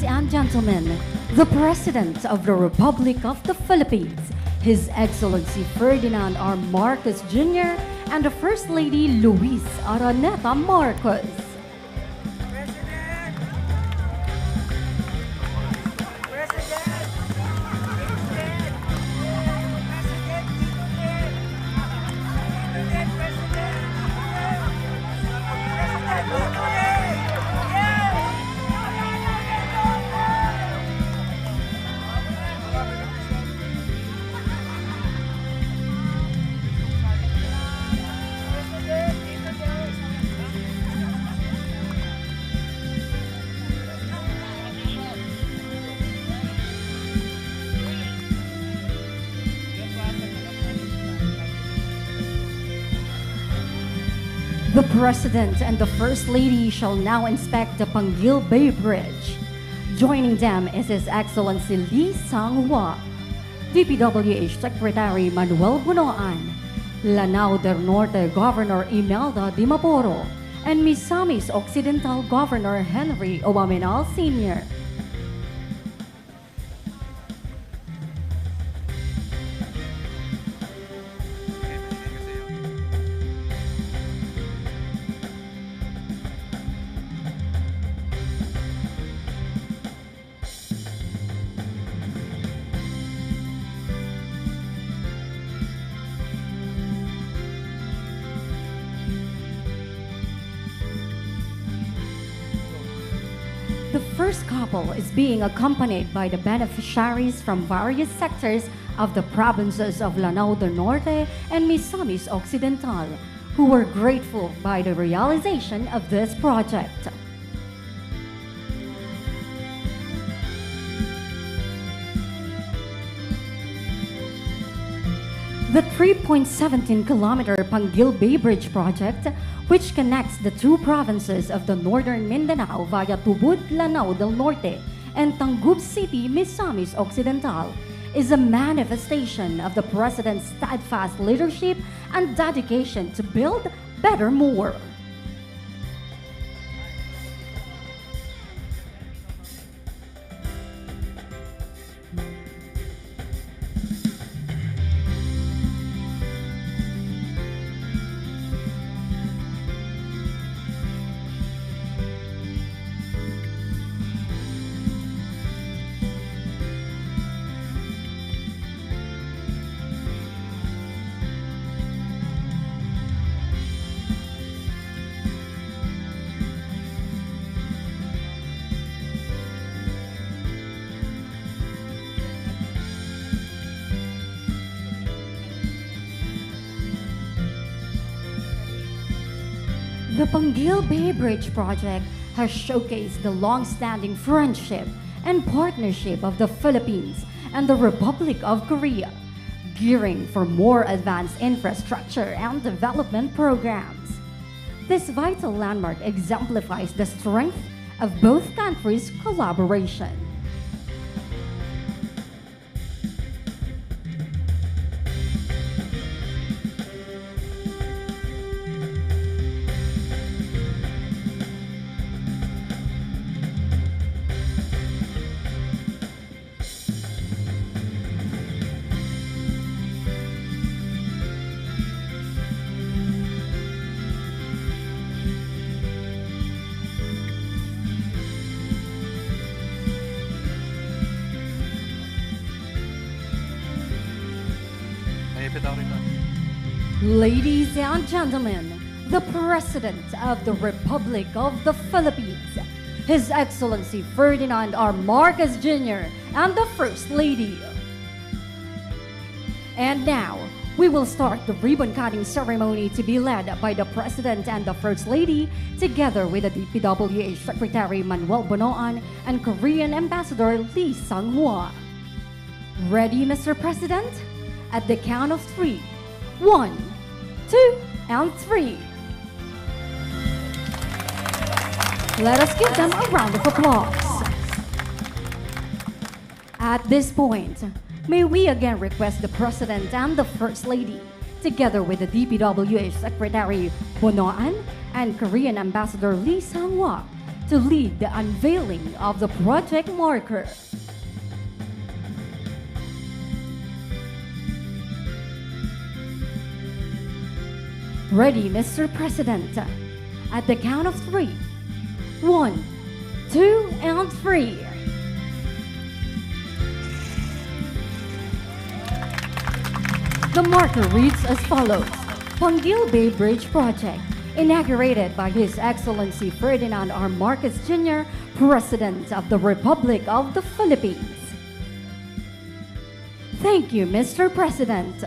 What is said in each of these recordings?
and gentlemen, the President of the Republic of the Philippines, His Excellency Ferdinand R. Marcos Jr. and the First Lady Luis Araneta Marcos. The President and the First Lady shall now inspect the Panguil Bay Bridge. Joining them is His Excellency 𝗍𝗲𝗀𝗃, DPWH Secretary Manuel Bunoan, Lanao del Norte Governor Imelda Dimaporo, and Misamis Occidental Governor Henry Obaminal Sr. The first couple is being accompanied by the beneficiaries from various sectors of the provinces of Lanao del Norte and Misamis Occidental, who were grateful by the realization of this project. The 3.17-kilometer Panguil Bay Bridge Project, which connects the two provinces of the Northern Mindanao via Tubod, Lanao del Norte, and Tangub City, Misamis Occidental, is a manifestation of the President's steadfast leadership and dedication to build better more. The Panguil Bay Bridge Project has showcased the long-standing friendship and partnership of the Philippines and the Republic of Korea, gearing for more advanced infrastructure and development programs. This vital landmark exemplifies the strength of both countries' collaboration. Ladies and gentlemen, the President of the Republic of the Philippines, His Excellency Ferdinand R. Marcos Jr. and the First Lady. And now, we will start the ribbon-cutting ceremony to be led by the President and the First Lady, together with the DPWH Secretary Manuel Bunoan and Korean Ambassador 𝗍𝗲𝗀𝗃. Ready, Mr. President? At the count of 3. 1, 2, and 3. Let us give them a round of applause. At this point, may we again request the President and the First Lady, together with the DPWH Secretary Bunoan and Korean Ambassador 𝗍𝗲𝗀𝗃, to lead the unveiling of the project marker. Ready, Mr. President. At the count of 3. 1, 2, and 3. The marker reads as follows: Panguil Bay Bridge Project, inaugurated by His Excellency Ferdinand R Jr., President of the Republic of the Philippines. Thank you, Mr. President.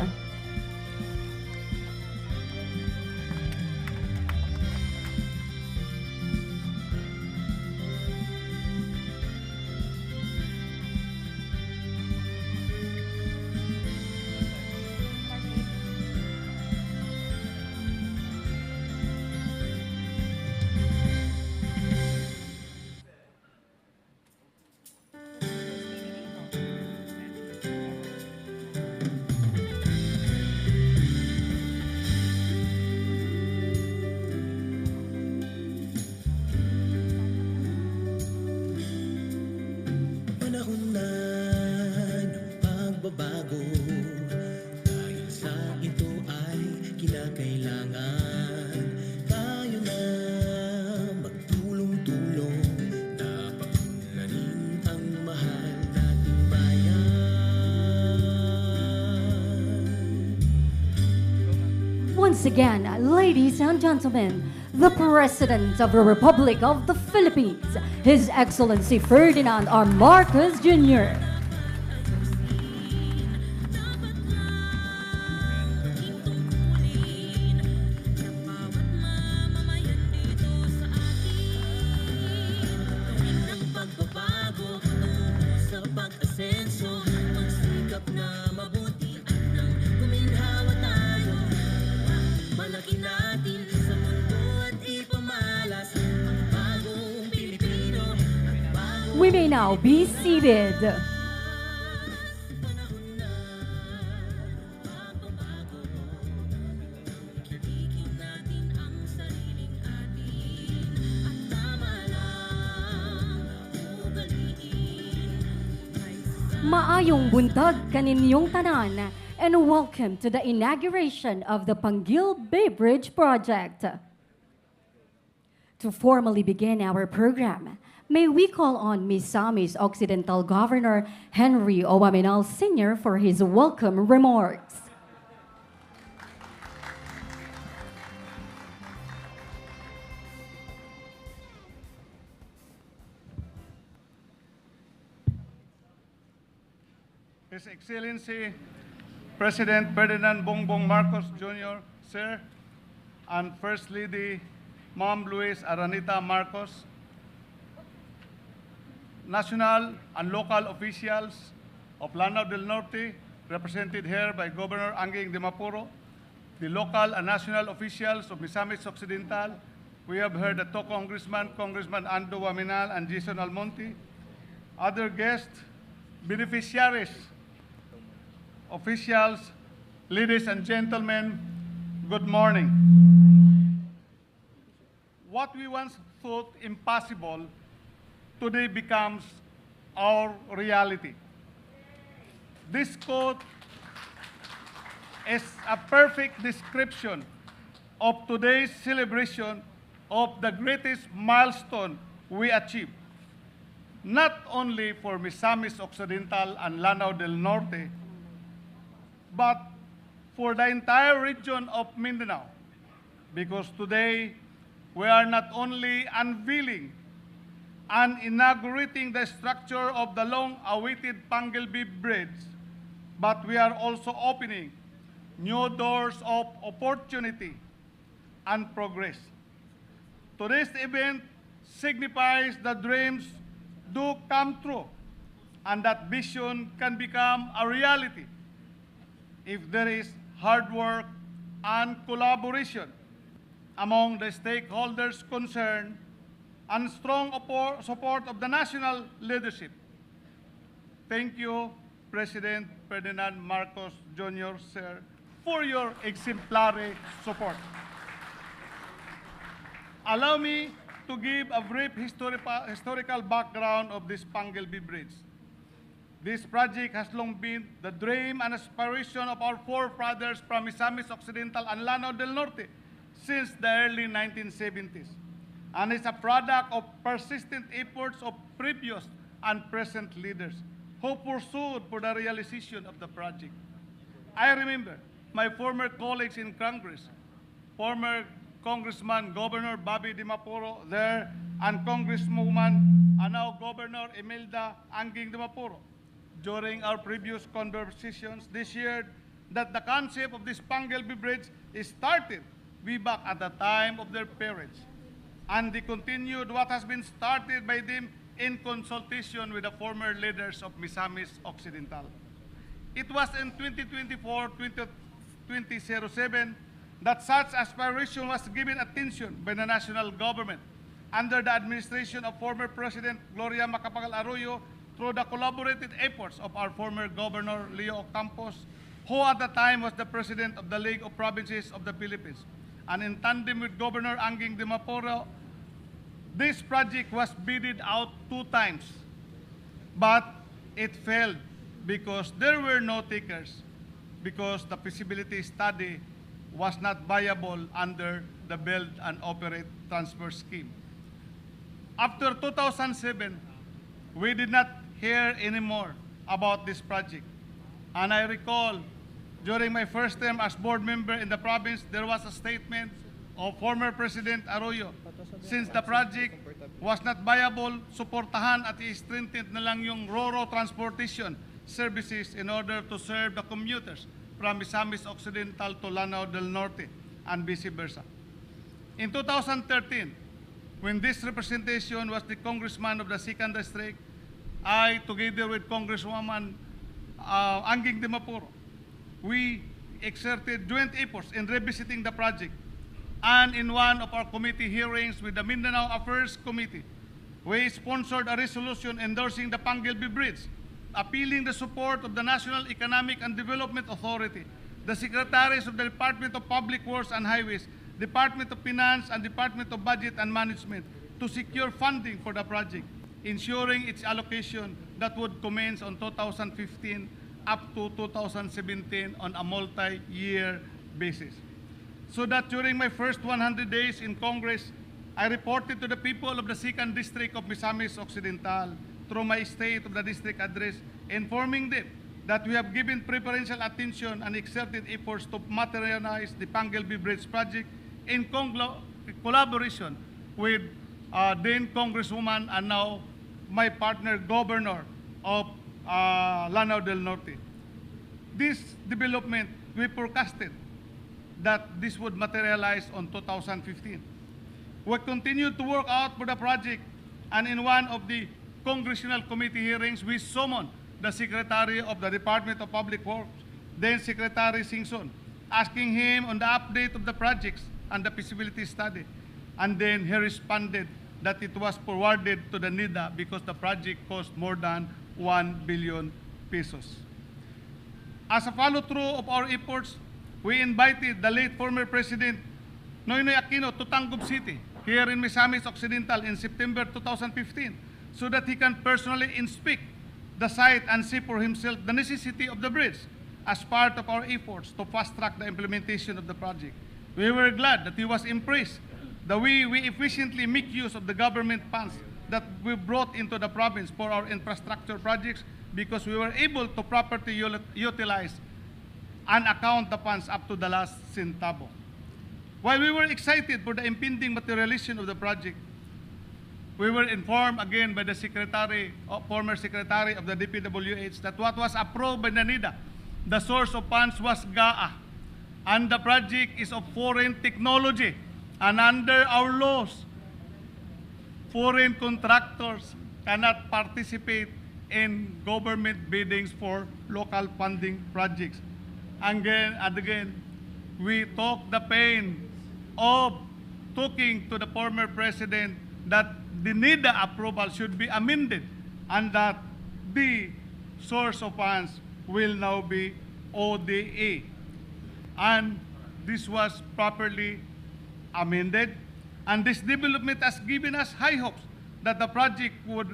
Once again, ladies and gentlemen, the President of the Republic of the Philippines, His Excellency Ferdinand R Marcos Jr. We may now be seated. Maayong buntag kaninyong tanan, and welcome to the inauguration of the Panguil Bay Bridge Project. To formally begin our program, may we call on Misamis Occidental Governor Henry Owaminal Sr. for his welcome remarks. His Excellency President Ferdinand Bongbong Marcos Jr., Sir, and First Lady Ma'am Luis Aranita Marcos, national and local officials of Lanao del Norte, represented here by Governor Anging de Mapuro, the local and national officials of Misamis Occidental. We have heard the two Congressman Ando Waminal and Jason Almonte, other guests, beneficiaries, officials, ladies and gentlemen, good morning. What we once thought impossible today becomes our reality. This quote is a perfect description of today's celebration of the greatest milestone we achieved, not only for Misamis Occidental and Lanao del Norte, but for the entire region of Mindanao, because today we are not only unveiling and inaugurating the structure of the long-awaited Panguil Bay Bridge, but we are also opening new doors of opportunity and progress. Today's event signifies that dreams do come true and that vision can become a reality if there is hard work and collaboration among the stakeholders concerned and strong support of the national leadership. Thank you, President Ferdinand Marcos Jr., Sir, for your exemplary support. Allow me to give a brief historical background of this Panguil Bay Bridge. This project has long been the dream and aspiration of our forefathers from Misamis Occidental and Lanao del Norte since the early 1970s, and is a product of persistent efforts of previous and present leaders who pursued for the realization of the project. I remember my former colleagues in Congress, former Congressman Governor 𝗣𝗿𝗂𝗀𝗂𝗏 there, and Congresswoman and now Governor 𝗍𝗿𝗂𝗀𝗃𝗏𝗂𝗏 during our previous conversations this year that the concept of this Panguil Bay Bridge started way back at the time of their parents, and they continued what has been started by them in consultation with the former leaders of Misamis Occidental. It was in 2024-2007 that such aspiration was given attention by the national government under the administration of former President Gloria Macapagal-Arroyo through the collaborated efforts of our former Governor Leo Ocampo, who at the time was the President of the League of Provinces of the Philippines. And in tandem with Governor Anging de Maporo, this project was bidded out 2 times, but it failed because there were no takers, because the feasibility study was not viable under the Build and Operate Transfer Scheme. After 2007, we did not hear anymore about this project. And I recall during my first term as board member in the province, there was a statement of former President Arroyo. Since the project was not viable, suportahan at i-strengthen na lang yung RoRo transportation services in order to serve the commuters from Misamis Occidental to Lanao del Norte and vice versa. In 2013, when this representation was the congressman of the 2nd District, I, together with Congresswoman Anging de Maporo, we exerted joint efforts in revisiting the project. And in one of our committee hearings with the Mindanao Affairs Committee, we sponsored a resolution endorsing the Panguil Bay Bridge, appealing the support of the National Economic and Development Authority, the Secretaries of the Department of Public Works and Highways, Department of Finance, and Department of Budget and Management to secure funding for the project, ensuring its allocation that would commence on 2015 up to 2017 on a multi-year basis. So that during my first 100 days in Congress, I reported to the people of the 2nd District of Misamis Occidental through my State of the District address, informing them that we have given preferential attention and exerted efforts to materialize the Panguil Bay Bridge project in collaboration with then Congresswoman and now my partner Governor of Lanao del Norte. This development, we forecasted that this would materialize on 2015. We continued to work out for the project, and in one of the congressional committee hearings, we summoned the Secretary of the Department of Public Works, then Secretary Singson, asking him on the update of the projects and the feasibility study. And then he responded that it was forwarded to the NIDA because the project cost more than 1 billion pesos. As a follow-through of our efforts, we invited the late former President Noynoy Aquino to Tangub City, here in Misamis Occidental in September 2015, so that he can personally inspect the site and see for himself the necessity of the bridge as part of our efforts to fast-track the implementation of the project. We were glad that he was impressed the way we efficiently make use of the government funds that we brought into the province for our infrastructure projects, because we were able to properly utilize and account the funds up to the last centavo. While we were excited for the impending materialization of the project, we were informed again by the former Secretary of the DPWH that what was approved by the NIDA, the source of funds was 𝗮𝗂, and the project is of foreign technology. And under our laws, foreign contractors cannot participate in government biddings for local funding projects. Again and again, we took the pain of talking to the former president that the NIDA approval should be amended and that the source of funds will now be ODA. And this was properly amended, And this development has given us high hopes that the project would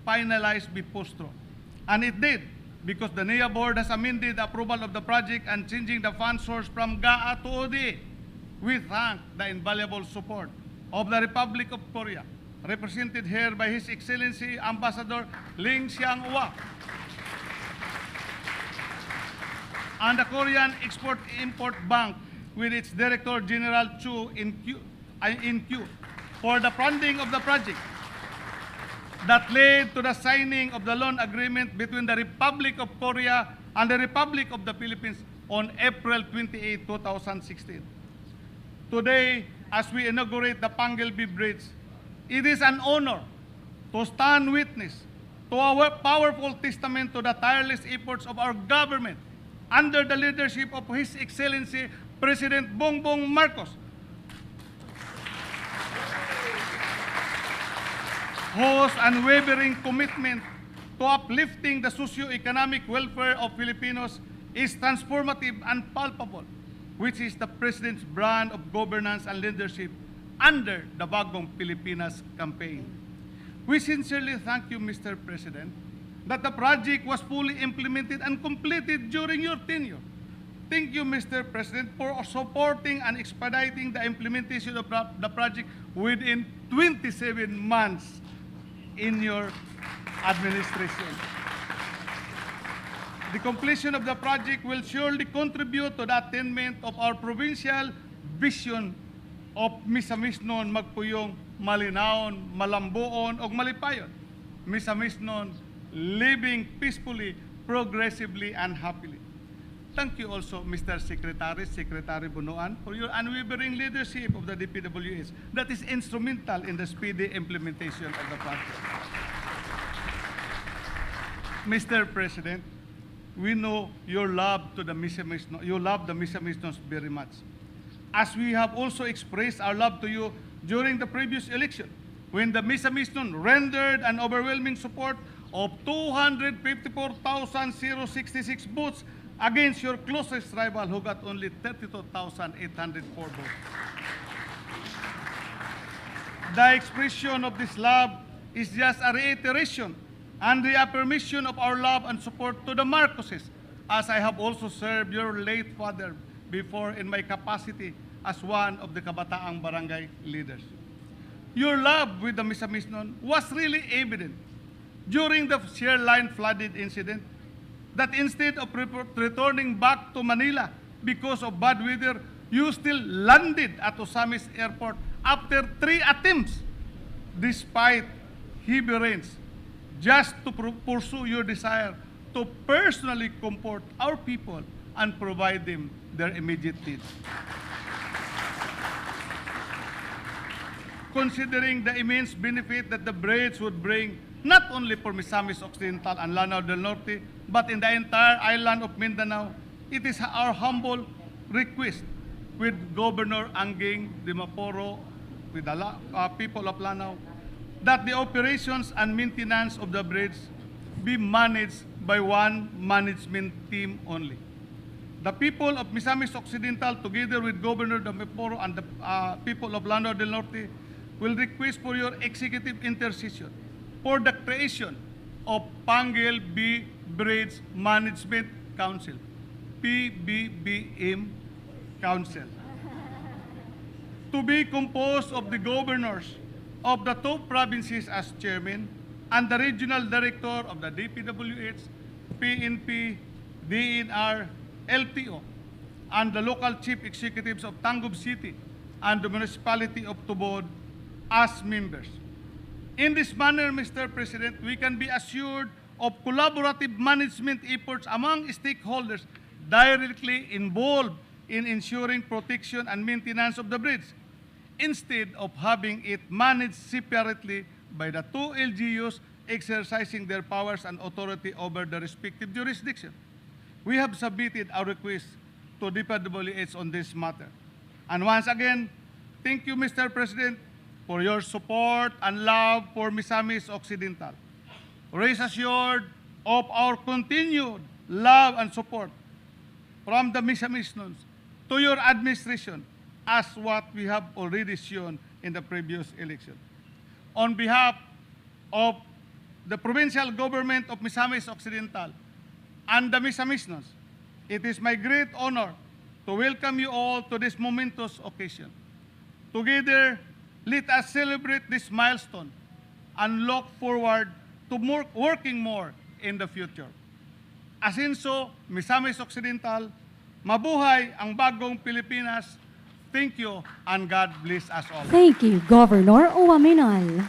finalize before straw. And it did, because the NEA board has amended the approval of the project and changing the fund source from GAA to ODA. We thank the invaluable support of the Republic of Korea, represented here by His Excellency Ambassador Ling Xiang-hwa, and the Korean Export-Import Bank with its Director General Chu In-kyu for the funding of the project that led to the signing of the loan agreement between the Republic of Korea and the Republic of the Philippines on April 28, 2016. Today, as we inaugurate the Panguil Bay Bridge, it is an honor to stand witness to our powerful testament to the tireless efforts of our government under the leadership of His Excellency President Bongbong Marcos, whose unwavering commitment to uplifting the socio-economic welfare of Filipinos is transformative and palpable, which is the President's brand of governance and leadership under the Bagong Pilipinas campaign. We sincerely thank you, Mr. President, that the project was fully implemented and completed during your tenure. Thank you, Mr. President, for supporting and expediting the implementation of the project within 27 months in your administration. The completion of the project will surely contribute to the attainment of our provincial vision of Misamisnon magpuyong malinaon, malambuon, o malipayon. Misamisnon living peacefully, progressively, and happily. Thank you also, Mr. Secretary Bunuan, for your unwavering leadership of the DPWH that is instrumental in the speedy implementation of the project. Mr. President, we know your love to the Misamisnon. You love the Misamisnons very much, as we have also expressed our love to you during the previous election, when the Misamisnon rendered an overwhelming support of 254,066 votes against your closest rival, who got only 32,804 votes. The expression of this love is just a reiteration and reaffirmation of our love and support to the Marcoses, as I have also served your late father before in my capacity as one of the Kabataang Barangay leaders. Your love with the Misamisnon was really evident during the Sierra Line flooded incident, that instead of returning back to Manila because of bad weather, you still landed at Ozamis Airport after 3 attempts, despite heavy rains, just to pursue your desire to personally comfort our people and provide them their immediate needs. Considering the immense benefit that the bridge would bring, not only for Misamis Occidental and Lanao del Norte, but in the entire island of Mindanao, it is our humble request with Governor Anging de Maporo, with the people of Lanao, that the operations and maintenance of the bridge be managed by one management team only. The people of Misamis Occidental, together with Governor de Maporo and the people of Lanao del Norte, will request for your executive intercession for the creation of Panguil Bay Bridge Management Council, PBBM Council, to be composed of the governors of the 2 provinces as chairman and the regional director of the DPWH, PNP, DNR, LTO, and the local chief executives of Tangub City and the Municipality of Tubod as members. In this manner, Mr. President, we can be assured of collaborative management efforts among stakeholders directly involved in ensuring protection and maintenance of the bridge, instead of having it managed separately by the 2 LGUs exercising their powers and authority over the respective jurisdiction. We have submitted our request to DPWH on this matter. And once again, thank you, Mr. President, for your support and love for Misamis Occidental. Rest assured of our continued love and support from the Misamisnons to your administration, as what we have already shown in the previous election. On behalf of the provincial government of Misamis Occidental and the Misamisnos, it is my great honor to welcome you all to this momentous occasion. Together, let us celebrate this milestone and look forward to working more in the future. Asinso, Misamis Occidental, mabuhay ang bagong Pilipinas. Thank you and God bless us all. Thank you, Governor Uwaminal.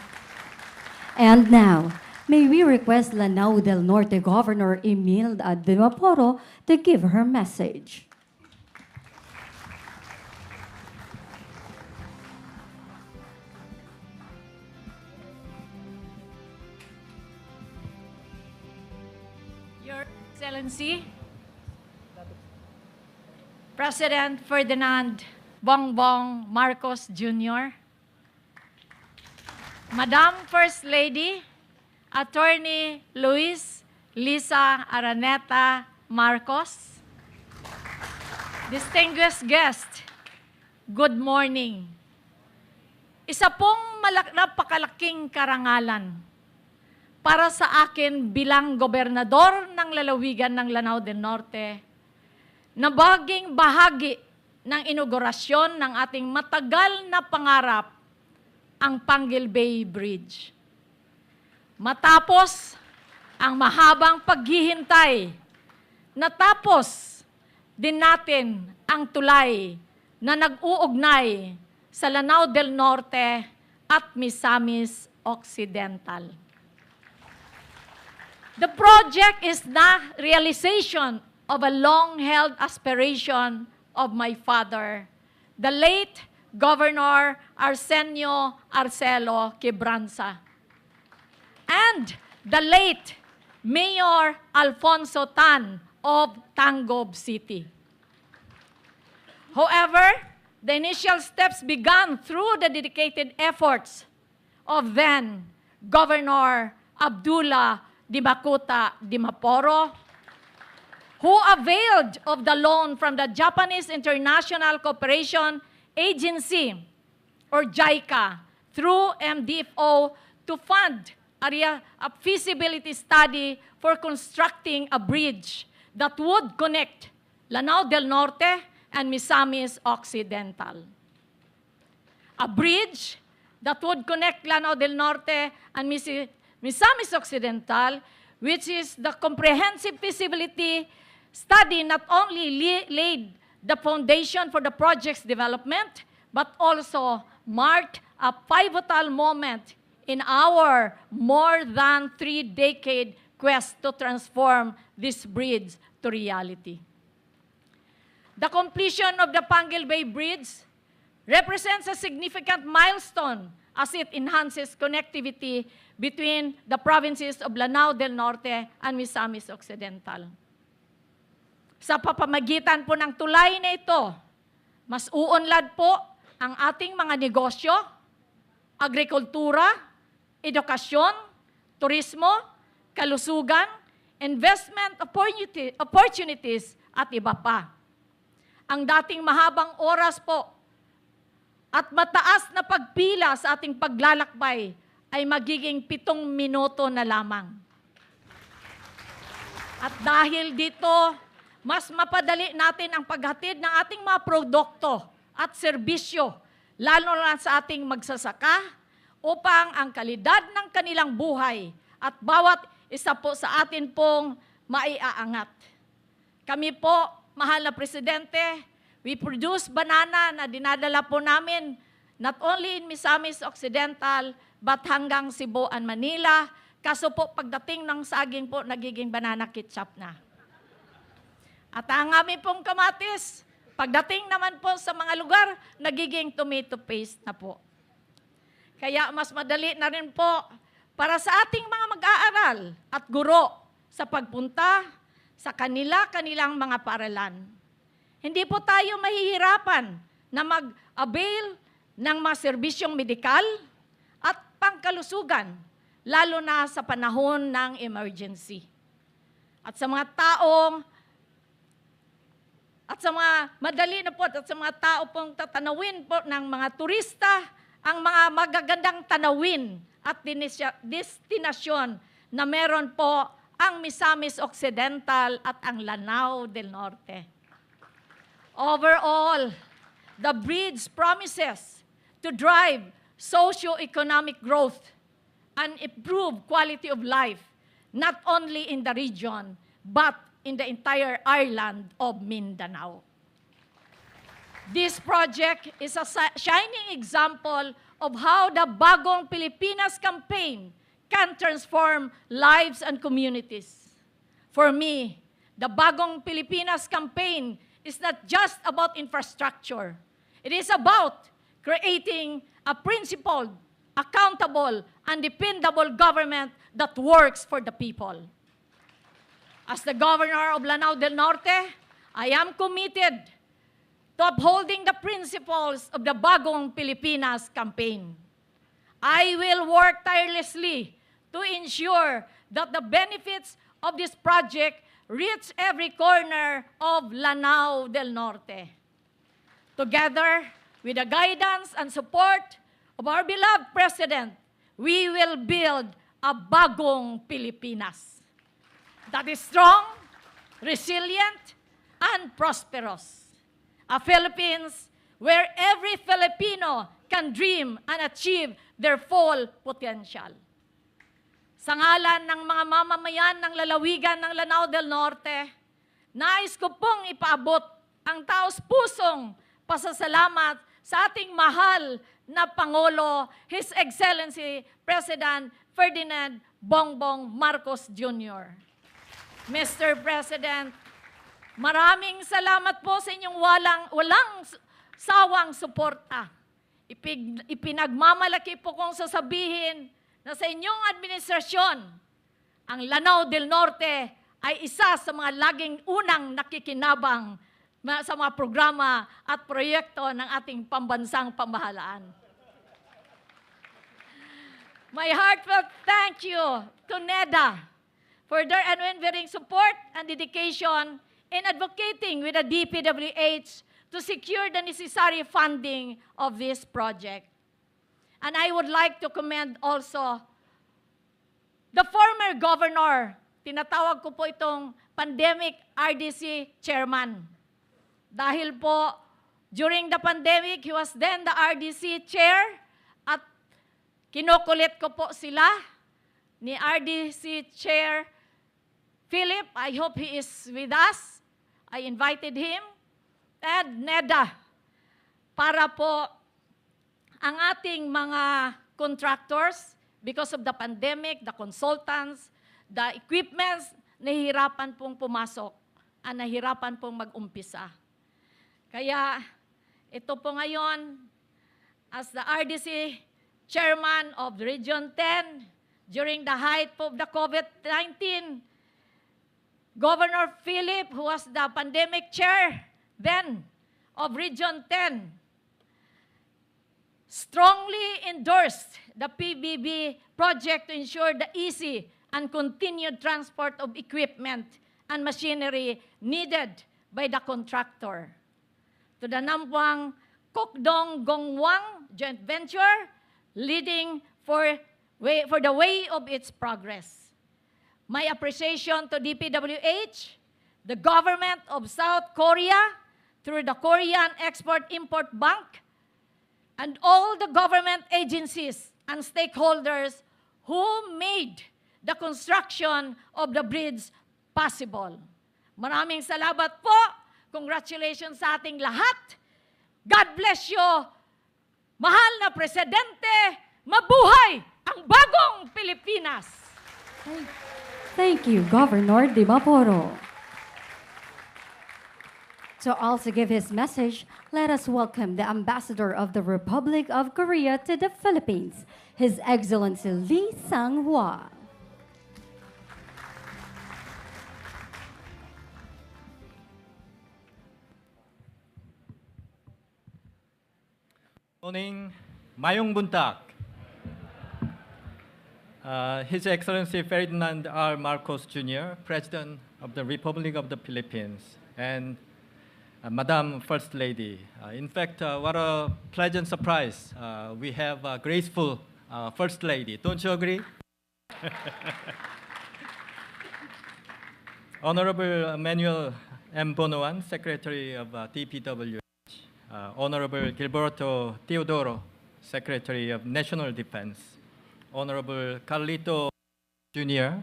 And now, may we request Lanao del Norte Governor 𝗍𝗲𝗀𝗂𝗏𝗂𝗏 to give her message. Your Excellency, President Ferdinand Bongbong Marcos Jr., Madam First Lady, Attorney Luis Lisa Araneta Marcos, distinguished guest, good morning. Isa pong napakalaking karangalan para sa akin bilang gobernador ng lalawigan ng Lanao del Norte na baging bahagi ng inaugurasyon ng ating matagal na pangarap, ang Panguil Bay Bridge. Matapos ang mahabang paghihintay, natapos din natin ang tulay na nag-uugnay sa Lanao del Norte at Misamis Occidental. The project is the realization of a long-held aspiration of my father, the late Governor Arsenio Arcelo Quebranza, and the late Mayor Alfonso Tan of Tangub City. However, the initial steps began through the dedicated efforts of then Governor 𝗍𝗲𝗀𝗂𝗏𝗀𝗃𝗀𝗃, who availed of the loan from the Japanese International Cooperation Agency, or JICA, through MDFO to fund a feasibility study for constructing a bridge that would connect Lanao del Norte and Misamis Occidental. A bridge that would connect Lanao del Norte and Misamis Occidental, which is the comprehensive feasibility study not only laid the foundation for the project's development, but also marked a pivotal moment in our more than 3-decade quest to transform this bridge to reality. The completion of the Panguil Bay Bridge represents a significant milestone as it enhances connectivity between the provinces of Lanao del Norte and Misamis Occidental. Sa papamagitan po ng tulay na ito, mas uunlad po ang ating mga negosyo, agrikultura, edukasyon, turismo, kalusugan, investment opportunities, at iba pa. Ang dating mahabang oras po at mataas na pagpila sa ating paglalakbay ay magiging 7 minuto na lamang. At dahil dito, mas mapadali natin ang paghatid ng ating mga produkto at serbisyo, lalo na sa ating magsasaka, upang ang kalidad ng kanilang buhay at bawat isa po sa atin pong maiaangat. Kami po, mahal na Presidente, we produce banana na dinadala po namin not only in Misamis Occidental, but hanggang Cebu and Manila. Kaso po, pagdating ng saging po, nagiging banana ketchup na. At ang aming pong kamatis, pagdating naman po sa mga lugar, nagiging tomato paste na po. Kaya mas madali na rin po para sa ating mga mag-aaral at guro sa pagpunta sa kanilang mga paaralan. Hindi po tayo mahihirapan na mag-avail ng mga serbisyong medikal at pangkalusugan, lalo na sa panahon ng emergency. At sa mga madali na po, at sa mga tao pong tatanawin po ng mga turista ang mga magagandang tanawin at destinasyon na meron po ang Misamis Occidental at ang Lanao del Norte. Overall, the bridge promises to drive socio-economic growth and improve quality of life, not only in the region, but in the entire island of Mindanao. This project is a shining example of how the Bagong Pilipinas campaign can transform lives and communities. For me, the Bagong Pilipinas campaign is not just about infrastructure. It is about creating a principled, accountable, and dependable government that works for the people. As the Governor of Lanao del Norte, I am committed to upholding the principles of the Bagong Pilipinas campaign. I will work tirelessly to ensure that the benefits of this project reach every corner of Lanao del Norte. Together with the guidance and support of our beloved President, we will build a Bagong Pilipinas that is strong, resilient, and prosperous. A Philippines where every Filipino can dream and achieve their full potential. Sa ngalan ng mga mamamayan ng lalawigan ng Lanao del Norte, nais ko pong ipaabot ang taos-pusong pasasalamat sa ating mahal na Pangulo, His Excellency President Ferdinand Bongbong Marcos Jr. Mr. President, maraming salamat po sa inyong walang sawang suporta. Ipinagmamalaki po kong sasabihin na sa inyong administrasyon, ang Lanao del Norte ay isa sa mga laging unang nakikinabang sa mga programa at proyekto ng ating pambansang pamahalaan. My heartfelt thank you to NEDA for their unwavering support and dedication in advocating with the DPWH to secure the necessary funding of this project. And I would like to commend also the former governor, tinatawag ko po itong pandemic RDC chairman. Dahil po, during the pandemic, he was then the RDC chair at kinukulit ko po sila ni RDC chair Philip. I hope he is with us. I invited him. And NEDA, para po ang ating mga contractors, because of the pandemic, the consultants, the equipments, nahihirapan pong pumasok at nahihirapan pong mag-umpisa. Kaya ito po ngayon, as the RDC chairman of Region 10, during the height of the COVID-19, Governor Philip, who was the pandemic chair then of Region 10, strongly endorsed the PBB project to ensure the easy and continued transport of equipment and machinery needed by the contractor. To the Nampuang Kokdong Gongwang joint venture, leading for the way of its progress. My appreciation to DPWH, the government of South Korea, through the Korean Export-Import Bank, and all the government agencies and stakeholders who made the construction of the bridge possible. Maraming salamat po. Congratulations sa ating lahat. God bless you. Mahal na Presidente, mabuhay ang Bagong Pilipinas. Thank you, Governor 𝗍𝗿𝗂𝗀𝗂𝗀. To also give his message, let us welcome the Ambassador of the Republic of Korea to the Philippines, His Excellency Lee Sang-hwa. Morning, mayong buntag. His Excellency Ferdinand R. Marcos Jr., President of the Republic of the Philippines, and Madam First Lady. In fact, what a pleasant surprise. We have a graceful First Lady. Don't you agree? Honorable Manuel M. Bonoan, Secretary of 𝗍𝗵𝗂𝗀𝗃, Honorable Gilberto Teodoro, Secretary of National Defense, Honorable Carlito Jr.,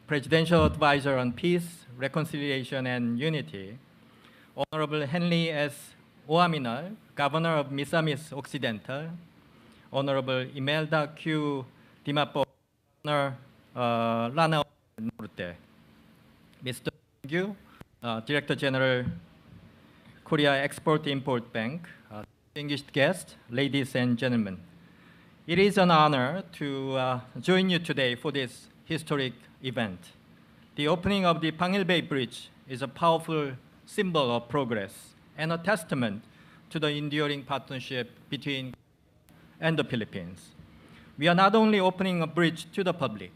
Presidential Advisor on Peace, Reconciliation, and Unity, Honorable Henry S. Oaminal, Governor of Misamis Occidental, Honorable Imelda Q. Dimapo, Governor Lanao del Norte, Mr. Panguil, Director General, Korea Export-Import Bank, distinguished guests, ladies and gentlemen. It is an honor to join you today for this historic event. The opening of the Panguil Bay Bridge is a powerful symbol of progress and a testament to the enduring partnership between and the Philippines. We are not only opening a bridge to the public,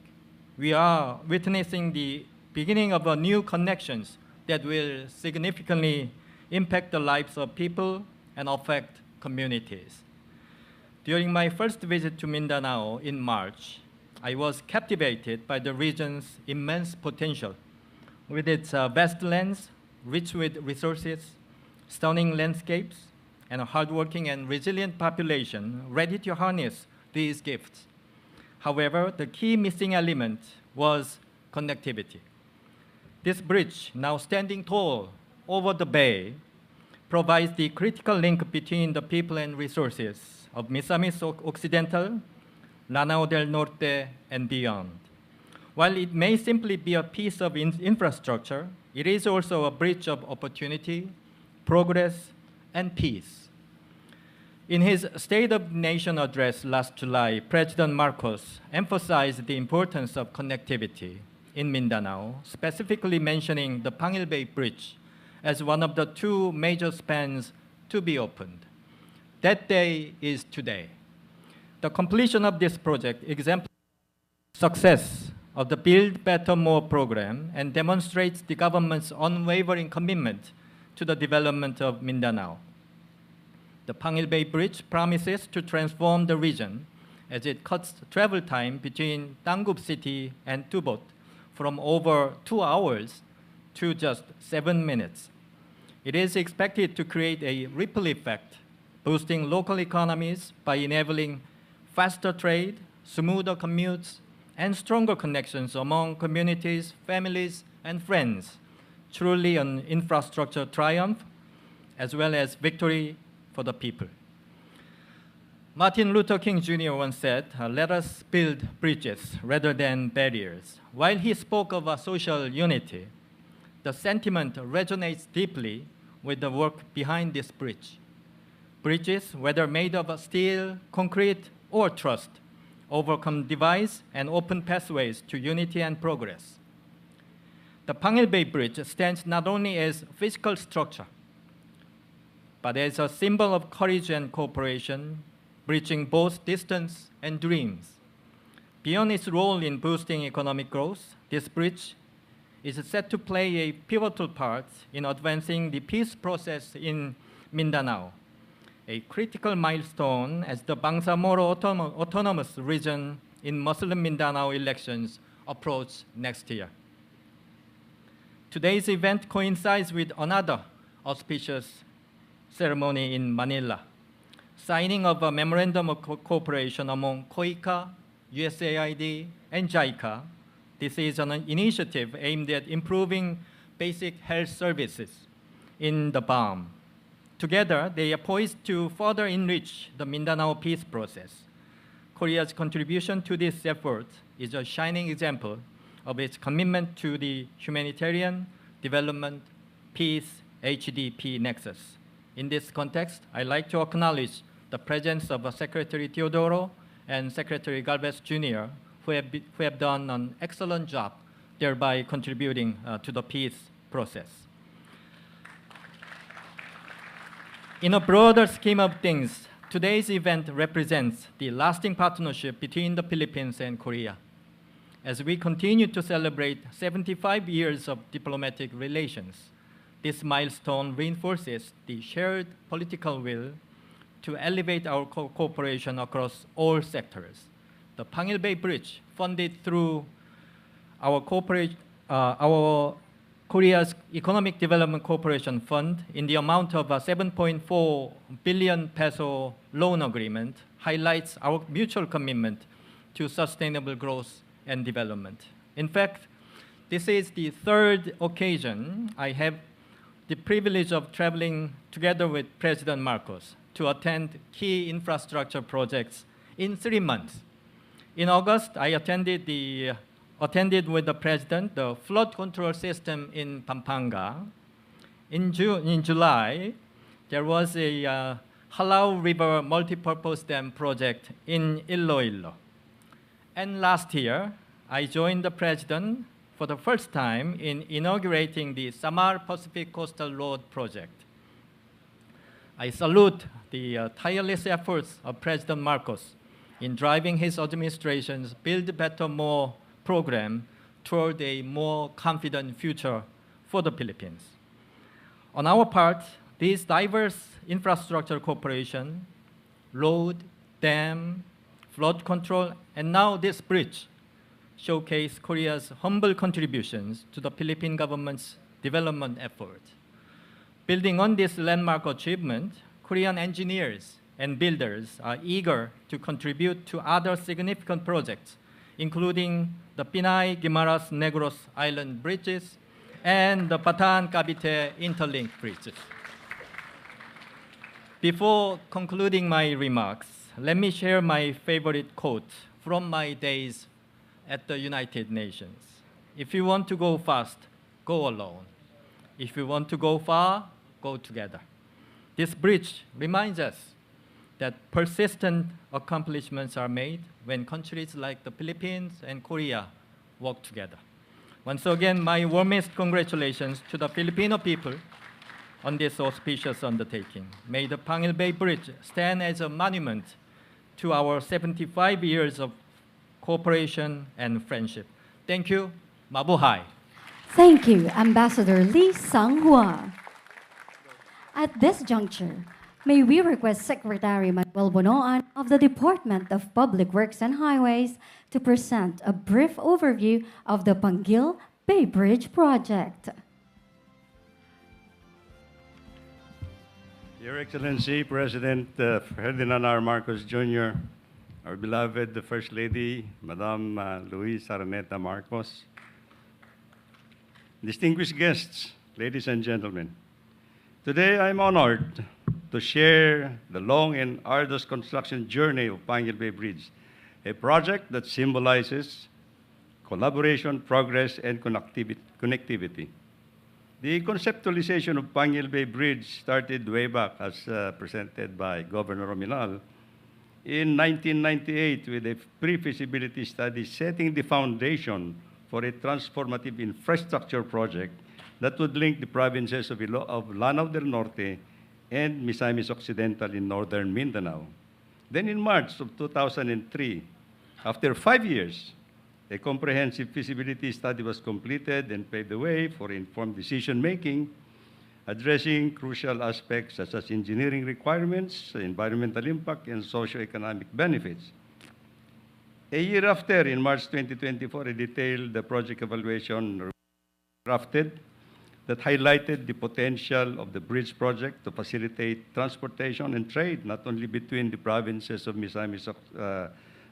we are witnessing the beginning of new connections that will significantly impact the lives of people and affect communities. During my first visit to Mindanao in March, I was captivated by the region's immense potential. With its vast lands, rich with resources, stunning landscapes, and a hardworking and resilient population ready to harness these gifts. However, the key missing element was connectivity. This bridge, now standing tall over the bay, provides the critical link between the people and resources of Misamis Occidental, Lanao del Norte, and beyond. While it may simply be a piece of infrastructure, it is also a bridge of opportunity, progress, and peace. In his State of the Nation address last July, President Marcos emphasized the importance of connectivity in Mindanao, specifically mentioning the Panguil Bay Bridge as one of the two major spans to be opened. That day is today. The completion of this project exemplifies the success of the Build Better More program and demonstrates the government's unwavering commitment to the development of Mindanao. The Panguil Bay Bridge promises to transform the region as it cuts travel time between Tangub City and Tubod from over 2 hours to just 7 minutes. It is expected to create a ripple effect, boosting local economies by enabling faster trade, smoother commutes, and stronger connections among communities, families, and friends. Truly an infrastructure triumph, as well as victory for the people. Martin Luther King Jr. once said, "Let us build bridges rather than barriers." While he spoke of a social unity, the sentiment resonates deeply with the work behind this bridge. Bridges, whether made of steel, concrete, or trust, overcome divides and open pathways to unity and progress. The Panguil Bay Bridge stands not only as physical structure, but as a symbol of courage and cooperation, bridging both distance and dreams. Beyond its role in boosting economic growth, this bridge is set to play a pivotal part in advancing the peace process in Mindanao, a critical milestone as the Bangsamoro Autonomous Region in Muslim Mindanao elections approach next year. Today's event coincides with another auspicious ceremony in Manila, signing of a memorandum of cooperation among COICA, USAID, and JICA. This is an initiative aimed at improving basic health services in the 𝗲𝗏. Together, they are poised to further enrich the Mindanao peace process. Korea's contribution to this effort is a shining example of its commitment to the humanitarian, development, peace, HDP nexus. In this context, I'd like to acknowledge the presence of Secretary Teodoro and Secretary Galvez Jr., who have done an excellent job, thereby contributing to the peace process. In a broader scheme of things, today's event represents the lasting partnership between the Philippines and Korea. As we continue to celebrate 75 years of diplomatic relations, This milestone reinforces the shared political will to elevate our cooperation across all sectors. The Panguil Bay Bridge, funded through our Korea's Economic Development Corporation Fund in the amount of 7.4 billion peso loan agreement, highlights our mutual commitment to sustainable growth and development. In fact, this is the third occasion I have the privilege of traveling together with President Marcos to attend key infrastructure projects in 3 months. In August, I attended with the President the flood control system in Pampanga. In July, there was a 𝗪𝗷 River multipurpose dam project in Iloilo. And last year, I joined the President for the first time in inaugurating the Samar Pacific Coastal Road project. I salute the tireless efforts of President Marcos in driving his administration's Build Better More program toward a more confident future for the Philippines. On our part, these diverse infrastructure cooperation, road, dam, flood control, and now this bridge showcase Korea's humble contributions to the Philippine government's development effort. Building on this landmark achievement, Korean engineers and builders are eager to contribute to other significant projects, including the 𝗵𝗡-Guimaras-Negros Island bridges and the 𝗵𝗲𝗀-Cavite interlink bridges. Before concluding my remarks, let me share my favorite quote from my days at the United Nations. If you want to go fast, go alone. If you want to go far, go together. This bridge reminds us that persistent accomplishments are made when countries like the Philippines and Korea work together. Once again, my warmest congratulations to the Filipino people on this auspicious undertaking. May the Panguil Bay Bridge stand as a monument to our 75 years of cooperation and friendship. Thank you. Mabuhay. Thank you, Ambassador Lee Sang-hwa. At this juncture, may we request Secretary Manuel Bonoan of the Department of Public Works and Highways to present a brief overview of the Panguil Bay Bridge Project. Your Excellency, President Ferdinand R. Marcos Jr., our beloved First Lady, Madam Luisa Araneta Marcos, distinguished guests, ladies and gentlemen, today I'm honored to share the long and arduous construction journey of Panguil Bay Bridge, a project that symbolizes collaboration, progress, and connectivity. The conceptualization of Panguil Bay Bridge started way back, as presented by Governor Rominal, in 1998 with a pre-feasibility study setting the foundation for a transformative infrastructure project that would link the provinces of Lanao del Norte and Misamis Occidental in Northern Mindanao. Then in March of 2003, after 5 years, a comprehensive feasibility study was completed and paved the way for informed decision-making, addressing crucial aspects such as engineering requirements, environmental impact, and socio-economic benefits. A year after, in March 2024, a detailed project evaluation drafted that highlighted the potential of the bridge project to facilitate transportation and trade, not only between the provinces of Misamis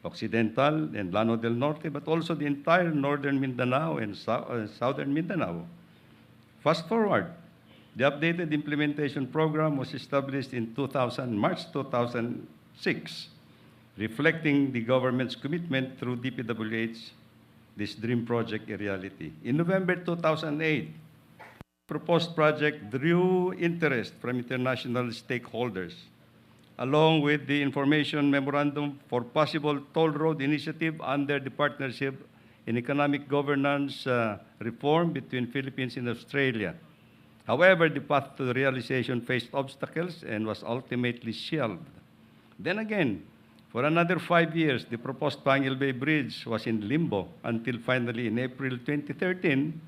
Occidental and Lanao del Norte, but also the entire Northern Mindanao and Southern Mindanao. Fast forward, the updated implementation program was established in March 2006, reflecting the government's commitment through 𝗵𝗴𝗂𝗃, this dream project a reality. In November 2008, proposed project drew interest from international stakeholders, along with the information memorandum for possible toll road initiative under the Partnership in Economic Governance Reform between Philippines and Australia. However, the path to the realization faced obstacles and was ultimately shelved. Then again, for another 5 years, the proposed Panguil Bay Bridge was in limbo until finally in April 2013,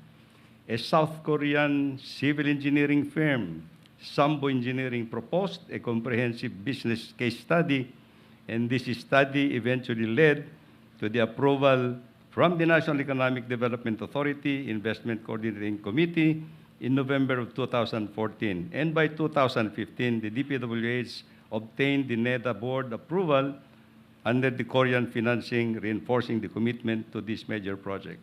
a South Korean civil engineering firm, Sambo Engineering, proposed a comprehensive business case study, and this study eventually led to the approval from the National Economic Development Authority Investment Coordinating Committee in November of 2014. And by 2015, the DPWH obtained the NEDA board approval under the Korean financing, reinforcing the commitment to this major project.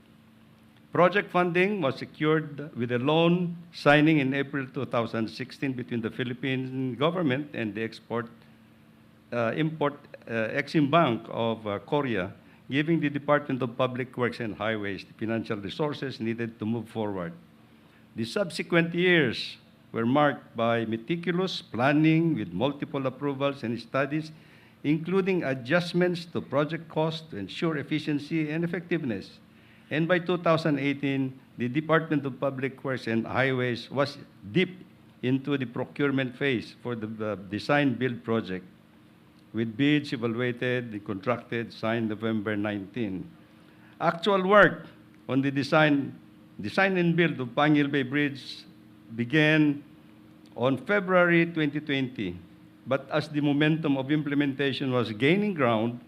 Project funding was secured with a loan signing in April 2016 between the Philippine government and the Exim Bank of Korea, giving the Department of Public Works and Highways the financial resources needed to move forward. The subsequent years were marked by meticulous planning with multiple approvals and studies, including adjustments to project cost to ensure efficiency and effectiveness. And by 2018, the Department of Public Works and Highways was deep into the procurement phase for the design-build project, with bids evaluated and contracted signed November 19. Actual work on the design and build of Panguil Bay Bridge began on February 2020, but as the momentum of implementation was gaining ground,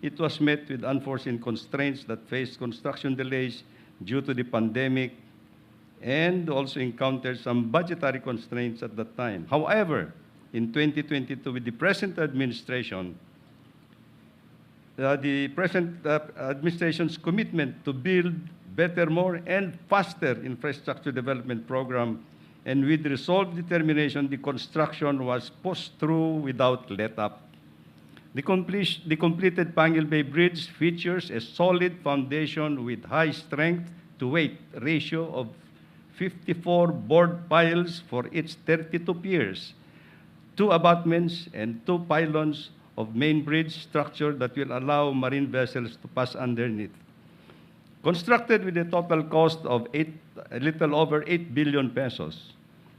it was met with unforeseen constraints that faced construction delays due to the pandemic and also encountered some budgetary constraints at that time. However, in 2022, with the present administration, the present administration's commitment to build better, more, and faster infrastructure development program, and with resolved determination, the construction was pushed through without let-up. The completed Panguil Bay Bridge features a solid foundation with high strength-to-weight ratio of 54 board piles for its 32 piers, 2 abutments, and 2 pylons of main bridge structure that will allow marine vessels to pass underneath. Constructed with a total cost of a little over 8 billion pesos,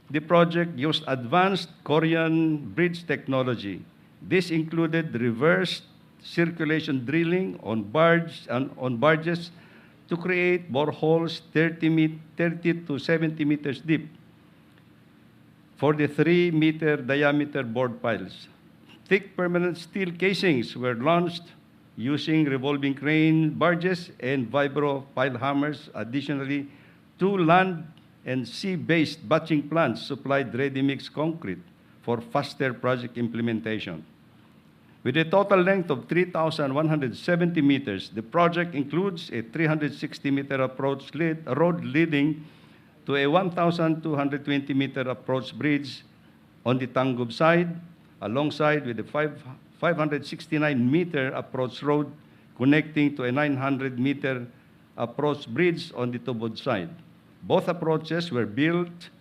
the project used advanced Korean bridge technology. This included reverse circulation drilling on barges to create boreholes 30 to 70 meters deep for the 3-meter diameter board piles. Thick permanent steel casings were launched using revolving crane barges and vibro pile hammers. Additionally, 2 land and sea-based batching plants supplied ready-mix concrete for faster project implementation. With a total length of 3,170 meters, the project includes a 360-meter approach road leading to a 1,220-meter approach bridge on the Tangub side, alongside with a 569-meter approach road connecting to a 900-meter approach bridge on the Tubod side. Both approaches were built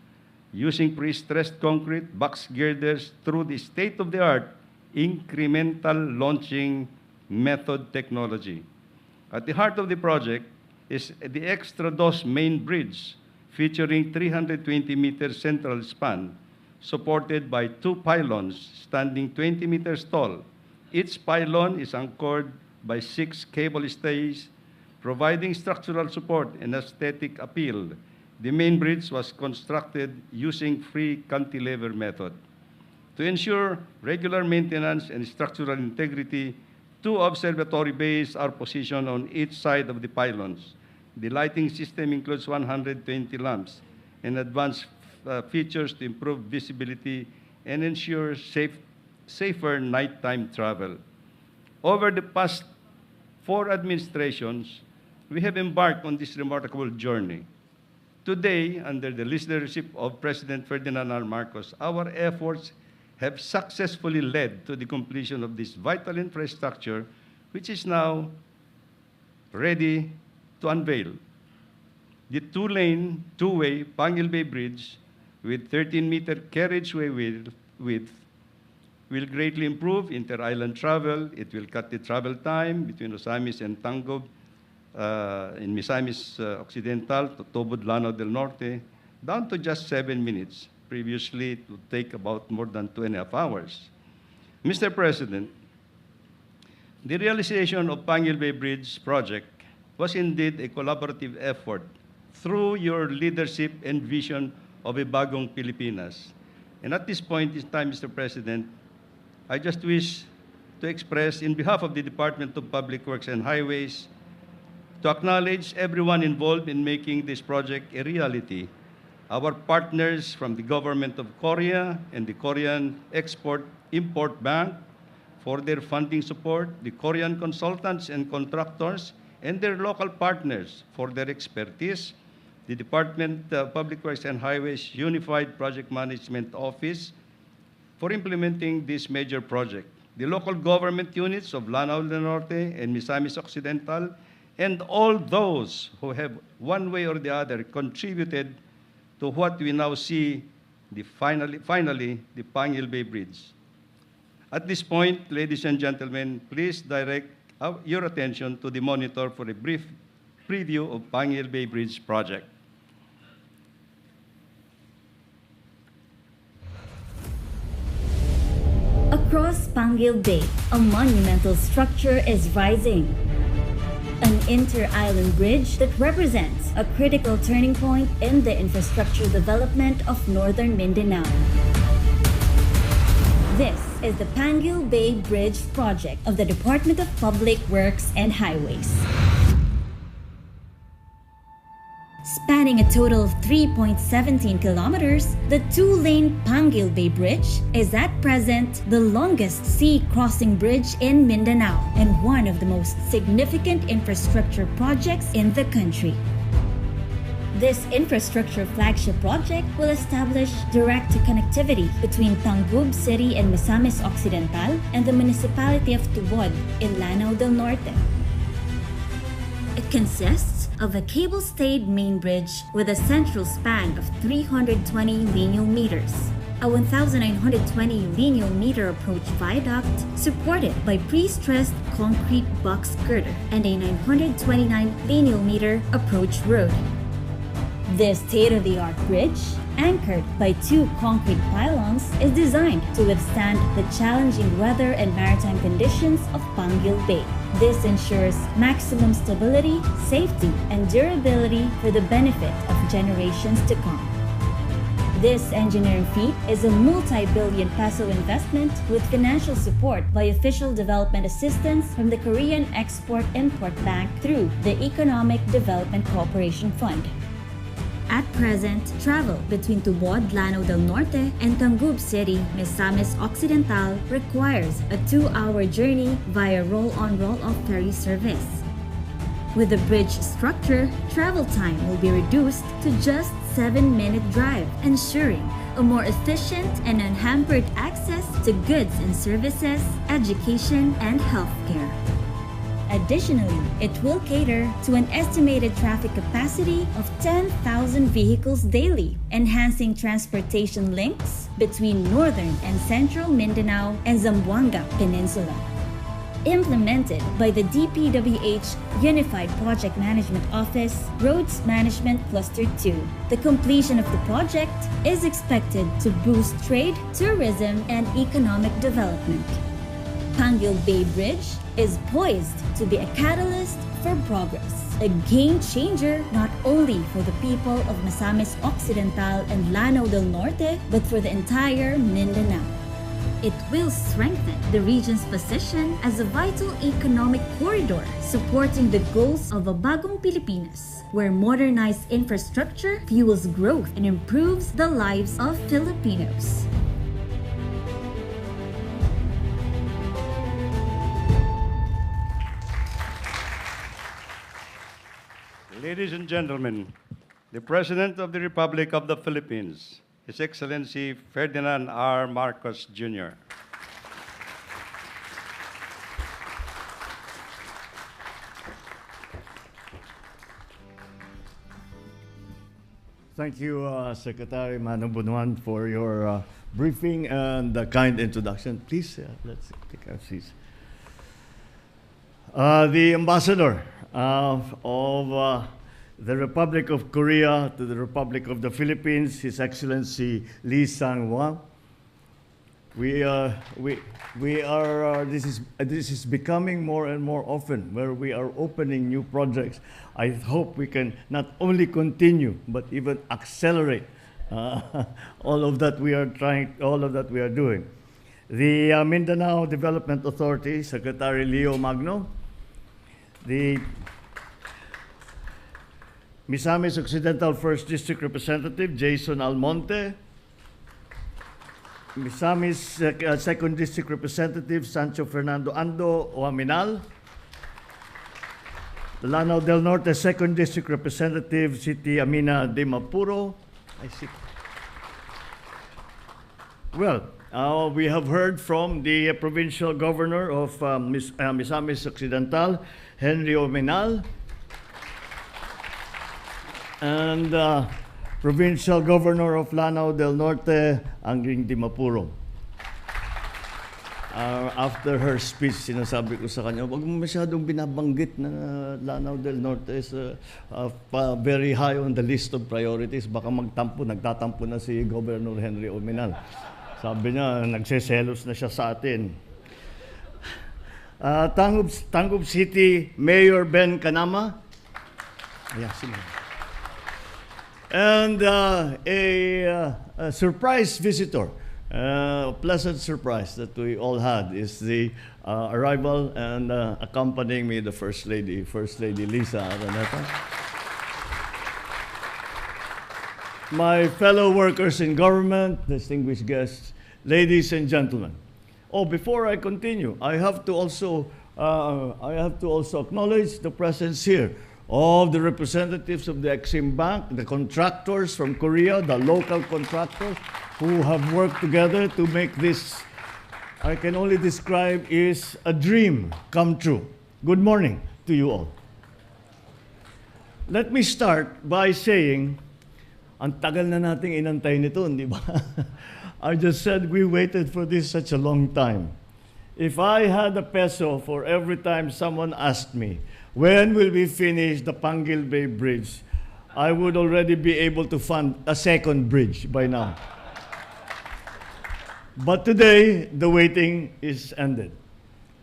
using pre-stressed concrete box girders through the state-of-the-art incremental launching method technology. At the heart of the project is the Extra Dos main bridge, featuring 320-meter central span, supported by 2 pylons standing 20 meters tall. Each pylon is anchored by 6 cable stays, providing structural support and aesthetic appeal. The main bridge was constructed using free cantilever method. To ensure regular maintenance and structural integrity, 2 observatory bays are positioned on each side of the pylons. The lighting system includes 120 lamps and advanced features to improve visibility and ensure safer nighttime travel. Over the past 4 administrations, we have embarked on this remarkable journey. Today, under the leadership of President Ferdinand R. our efforts have successfully led to the completion of this vital infrastructure, which is now ready to unveil. The 2-lane, 2-way Panguil Bay Bridge with 13-meter carriageway width will greatly improve inter-island travel. It will cut the travel time between Ozamis and Tangub in Misamis Occidental to Tubod, Lanao del Norte, down to just 7 minutes. Previously, it would take about more than 2.5 hours. Mr. President, the realization of Panguil Bay Bridge project was indeed a collaborative effort through your leadership and vision of a bagong Pilipinas. And at this point in time, Mr. President, I just wish to express, in behalf of the Department of Public Works and Highways, to acknowledge everyone involved in making this project a reality. Our partners from the government of Korea and the Korean Export-Import Bank for their funding support, the Korean consultants and contractors, and their local partners for their expertise, the Department of Public Works and Highways Unified Project Management Office for implementing this major project, the local government units of Lanao del Norte and Misamis Occidental, and all those who have one way or the other contributed to what we now see, finally, the Panguil Bay Bridge. At this point, ladies and gentlemen, please direct your attention to the monitor for a brief preview of Panguil Bay Bridge project. Across Panguil Bay, a monumental structure is rising. An inter-island bridge that represents a critical turning point in the infrastructure development of Northern Mindanao. This is the Panguil Bay Bridge Project of the Department of Public Works and Highways. Spanning a total of 3.17 kilometers, the two-lane Panguil Bay Bridge is at present the longest sea-crossing bridge in Mindanao and one of the most significant infrastructure projects in the country. This infrastructure flagship project will establish direct connectivity between Tangub City and Misamis Occidental and the Municipality of Tubod in Lanao del Norte. It consists of a cable-stayed main bridge with a central span of 320 lineal meters, a 1,920 lineal meter approach viaduct supported by pre-stressed concrete box girder, and a 929 lineal meter approach road. This state-of-the-art bridge, anchored by two concrete pylons, is designed to withstand the challenging weather and maritime conditions of Panguil Bay. This ensures maximum stability, safety, and durability for the benefit of generations to come. This engineering feat is a multi-billion peso investment with financial support by official development assistance from the Korean Export-Import Bank through the Economic Development Cooperation Fund. At present, travel between Tubod, Lanao del Norte, and Tangub City, Misamis Occidental requires a 2-hour journey via roll-on roll-off ferry service. With the bridge structure, travel time will be reduced to just 7-minute drive, ensuring a more efficient and unhampered access to goods and services, education, and healthcare. Additionally, it will cater to an estimated traffic capacity of 10,000 vehicles daily, enhancing transportation links between northern and central Mindanao and Zamboanga Peninsula. Implemented by the DPWH Unified Project Management Office, Roads Management Cluster 2, the completion of the project is expected to boost trade, tourism, and economic development. Panguil Bay Bridge is poised to be a catalyst for progress, a game changer not only for the people of Misamis Occidental and Lanao del Norte, but for the entire Mindanao. It will strengthen the region's position as a vital economic corridor, supporting the goals of a bagong Pilipinas, where modernized infrastructure fuels growth and improves the lives of Filipinos. Ladies and gentlemen, the President of the Republic of the Philippines, His Excellency Ferdinand R. Marcos Jr. Thank you, Secretary Manu Bunuan, for your briefing and the kind introduction. Please, let's take our seats. The Ambassador of the Republic of Korea to the Republic of the Philippines, His Excellency Lee Sang-hwa, This is becoming more and more often where we are opening new projects. I hope we can not only continue but even accelerate all of that we are doing. The Mindanao Development Authority, Secretary Leo Magno, the Misamis Occidental 1st District Representative Jason Almonte, Misamis 2nd District Representative Sancho Fernando Ando Oaminal, the Lanao del Norte 2nd District Representative Siti Amina de Mapuro. I see. Well, we have heard from the Provincial Governor of Misamis Occidental, Henry Ominal, and Provincial Governor of Lanao del Norte, Angling Di Mapuro. After her speech, sinasabi ko sa kanya, wag mo masyadong binabanggit na Lanao del Norte is very high on the list of priorities. Baka nagtatampo na si Governor Henry Ominal. Sabi niya, nagseselos na siya sa atin. Tangub City Mayor Ben Kanama. Ayan, sila. And a surprise visitor, a pleasant surprise that we all had is the arrival and accompanying me, the First Lady Lisa Araneta. My fellow workers in government, distinguished guests, ladies and gentlemen. Oh, before I continue, I have to also acknowledge the presence here of the representatives of the Exim Bank, the contractors from Korea, the local contractors who have worked together to make this, I can only describe, is a dream come true. Good morning to you all. Let me start by saying, ang tagal na nating inantay nito, di ba? I just said we waited for this such a long time. If I had a peso for every time someone asked me, when will we finish the Panguil Bay Bridge, I would already be able to fund a second bridge by now. But today, the waiting is ended.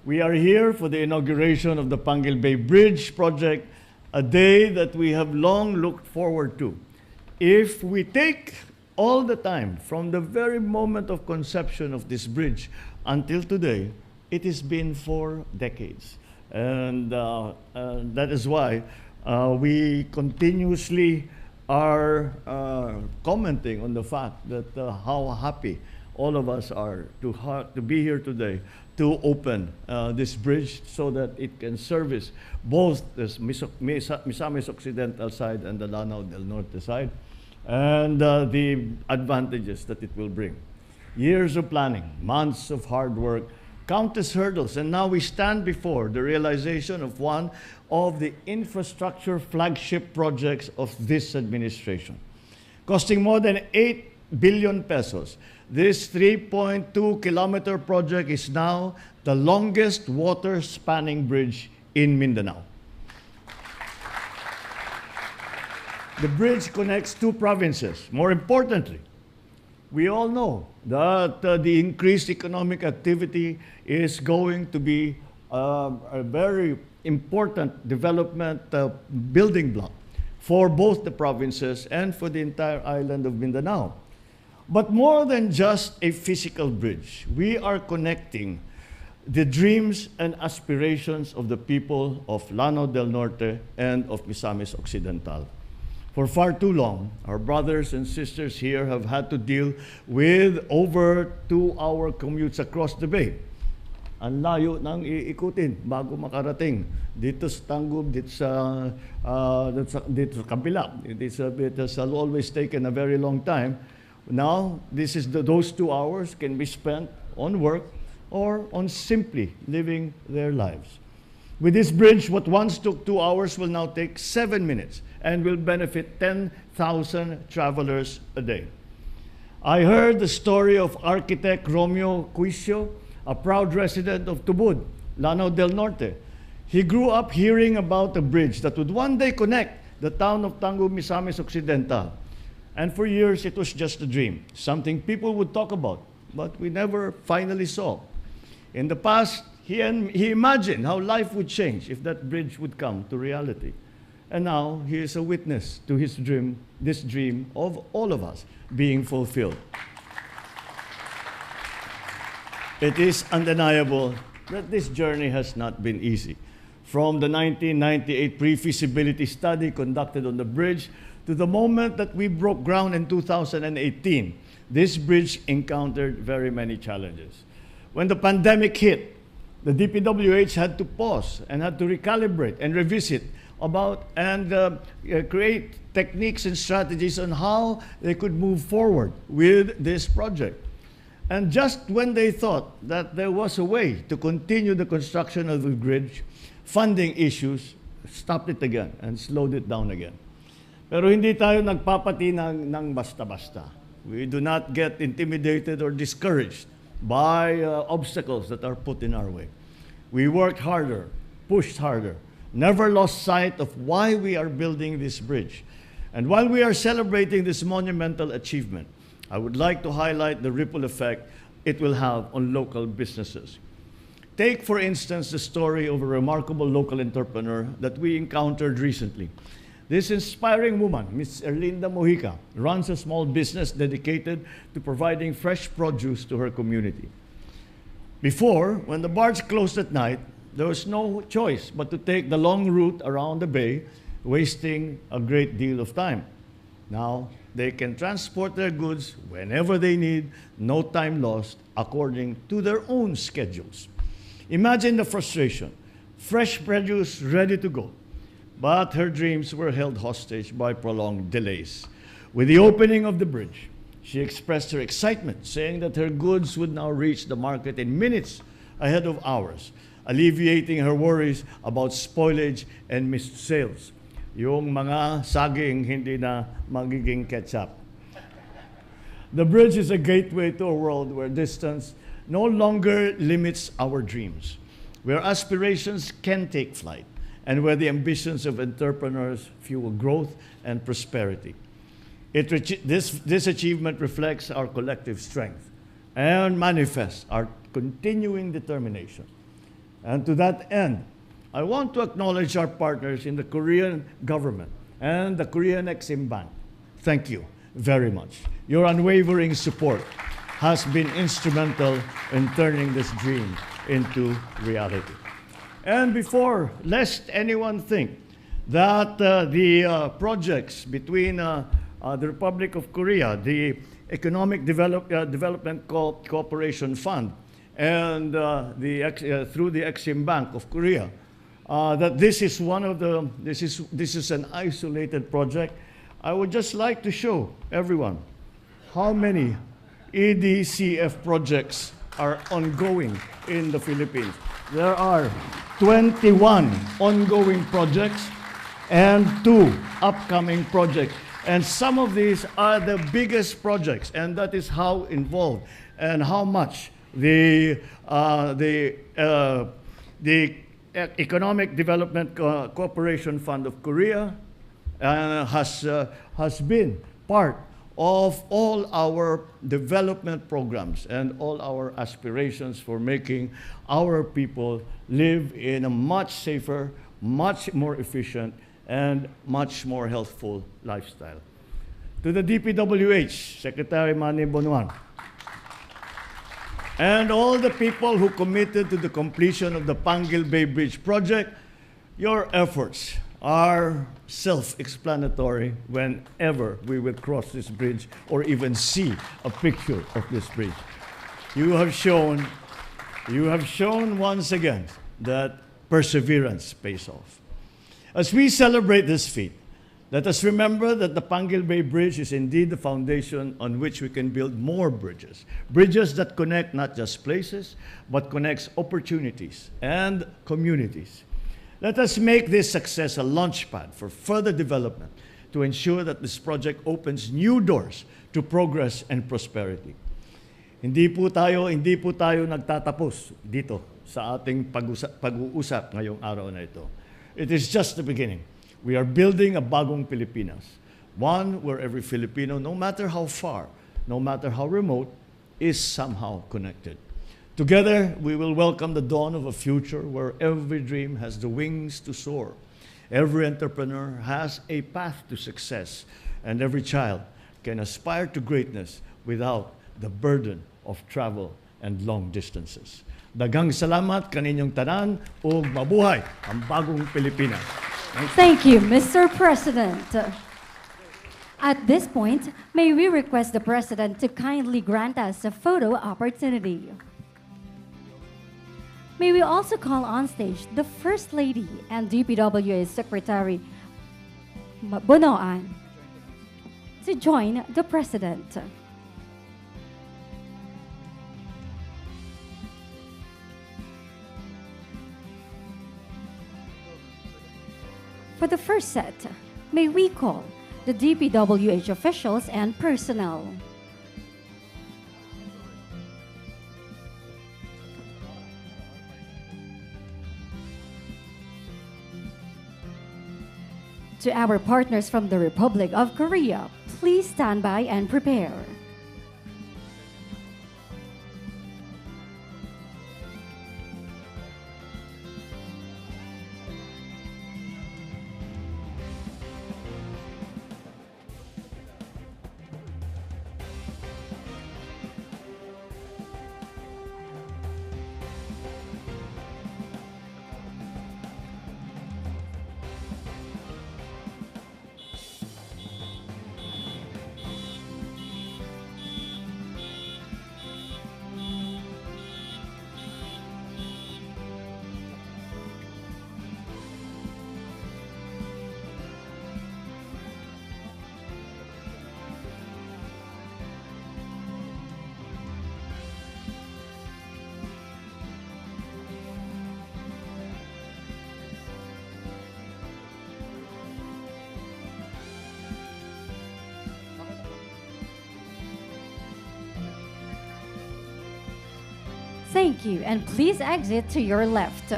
We are here for the inauguration of the Panguil Bay Bridge Project, a day that we have long looked forward to. If we take all the time from the very moment of conception of this bridge until today, it has been 4 decades. And that is why we continuously are commenting on the fact that how happy all of us are to be here today to open this bridge so that it can service both the Misamis Occidental side and the Lanao del Norte side, and the advantages that it will bring. Years of planning, months of hard work, countless hurdles, and now we stand before the realization of one of the infrastructure flagship projects of this administration. Costing more than 8 billion pesos, this 3.2-kilometer project is now the longest water-spanning bridge in Mindanao. The bridge connects 2 provinces. More importantly, we all know that the increased economic activity is going to be a very important development building block for both the provinces and for the entire island of Mindanao. But more than just a physical bridge, we are connecting the dreams and aspirations of the people of Lanao del Norte and of Misamis Occidental. For far too long, our brothers and sisters here have had to deal with over 2-hour commutes across the bay. Ang layo nang iikutin bago makarating dito sa Tangub, dito sa kabila. It has always taken a very long time. Now, those 2 hours can be spent on work or on simply living their lives. With this bridge, what once took 2 hours will now take 7 minutes and will benefit 10,000 travelers a day. I heard the story of architect Romeo Quicio, a proud resident of Tubod, Lanao del Norte. He grew up hearing about a bridge that would one day connect the town of Tangub, Misamis Occidental. And for years, it was just a dream, something people would talk about, but we never finally saw. In the past, he imagined how life would change if that bridge would come to reality. And now he is a witness to his dream, this dream of all of us being fulfilled. It is undeniable that this journey has not been easy. From the 1998 pre-feasibility study conducted on the bridge to the moment that we broke ground in 2018, this bridge encountered very many challenges. When the pandemic hit, the DPWH had to pause and had to recalibrate and revisit about and create techniques and strategies on how they could move forward with this project. And just when they thought that there was a way to continue the construction of the bridge, funding issues stopped it again and slowed it down again. Pero hindi tayo nagpapati ng basta-basta. We do not get intimidated or discouraged by obstacles that are put in our way. We worked harder, pushed harder, never lost sight of why we are building this bridge. And while we are celebrating this monumental achievement, I would like to highlight the ripple effect it will have on local businesses. Take, for instance, the story of a remarkable local entrepreneur that we encountered recently. This inspiring woman, Ms. Erlinda Mojica, runs a small business dedicated to providing fresh produce to her community. Before, when the barge closed at night, there was no choice but to take the long route around the bay, wasting a great deal of time. Now, they can transport their goods whenever they need, no time lost, according to their own schedules. Imagine the frustration. Fresh produce ready to go, but her dreams were held hostage by prolonged delays. With the opening of the bridge, she expressed her excitement, saying that her goods would now reach the market in minutes ahead of hours, alleviating her worries about spoilage and missed sales. Yung mga saging hindi na magiging ketchup. The bridge is a gateway to a world where distance no longer limits our dreams, where aspirations can take flight, and where the ambitions of entrepreneurs fuel growth and prosperity. This achievement reflects our collective strength and manifests our continuing determination. And to that end, I want to acknowledge our partners in the Korean government and the Korean Exim Bank. Thank you very much. Your unwavering support has been instrumental in turning this dream into reality. And before, lest anyone think that the projects between the Republic of Korea, the Economic Development Cooperation Fund, and through the Exim Bank of Korea, that this is one of the, this is an isolated project. I would just like to show everyone how many EDCF projects are ongoing in the Philippines. There are 21 ongoing projects and 2 upcoming projects. And some of these are the biggest projects, and that is how involved and how much the Economic Development Cooperation Fund of Korea has been part of all our development programs and all our aspirations for making our people live in a much safer, much more efficient, and much more healthful lifestyle. To the DPWH, Secretary Manny Bonuan, and all the people who committed to the completion of the Panguil Bay Bridge Project, your efforts are self-explanatory whenever we will cross this bridge or even see a picture of this bridge. You have shown once again that perseverance pays off. As we celebrate this feat, let us remember that the Panguil Bay Bridge is indeed the foundation on which we can build more bridges. Bridges that connect not just places, but connects opportunities and communities. Let us make this success a launchpad for further development to ensure that this project opens new doors to progress and prosperity. Hindi po tayo nagtatapos dito sa ating pag-uusap ngayong araw na ito. It is just the beginning. We are building a bagong Pilipinas, one where every Filipino, no matter how far, no matter how remote, is somehow connected. Together, we will welcome the dawn of a future where every dream has the wings to soar. Every entrepreneur has a path to success, and every child can aspire to greatness without the burden of travel and long distances. Daghang salamat kaninyong tanan ug mabuhay ang bagong Pilipinas. Thank you, Mr. President. At this point, may we request the President to kindly grant us a photo opportunity. May we also call on stage the First Lady and DPWH Secretary 𝗵𝗂𝗀𝗀𝗀𝗀 to join the President. For the first set, may we call the DPWH officials and personnel. To our partners from the Republic of Korea, please stand by and prepare. Thank you, and please exit to your left.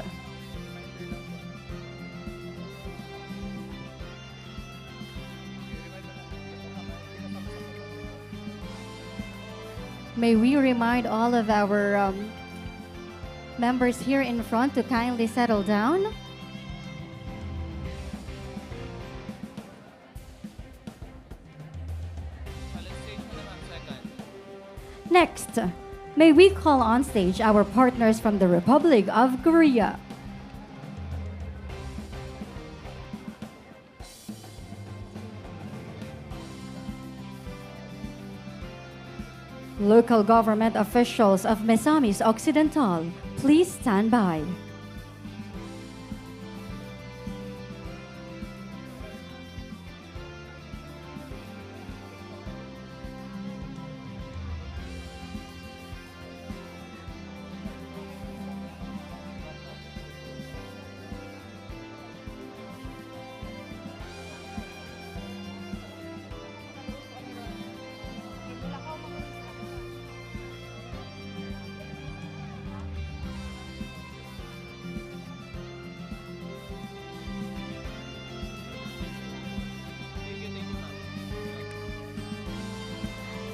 May we remind all of our members here in front to kindly settle down. Next, may we call on stage our partners from the Republic of Korea. Local government officials of Misamis Occidental, please stand by.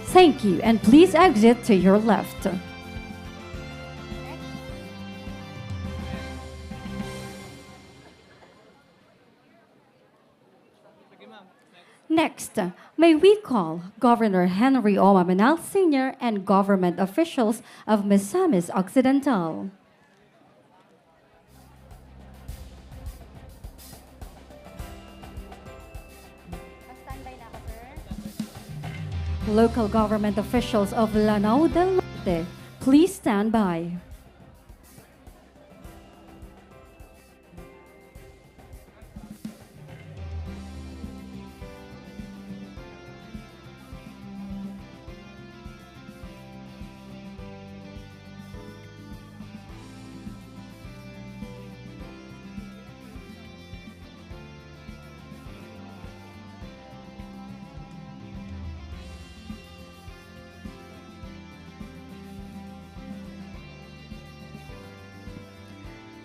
Thank you, and please exit to your left. Next, may we call Governor Henry O. Maminal Sr. and government officials of Misamis Occidental. Local government officials of Lanao del Norte, please stand by.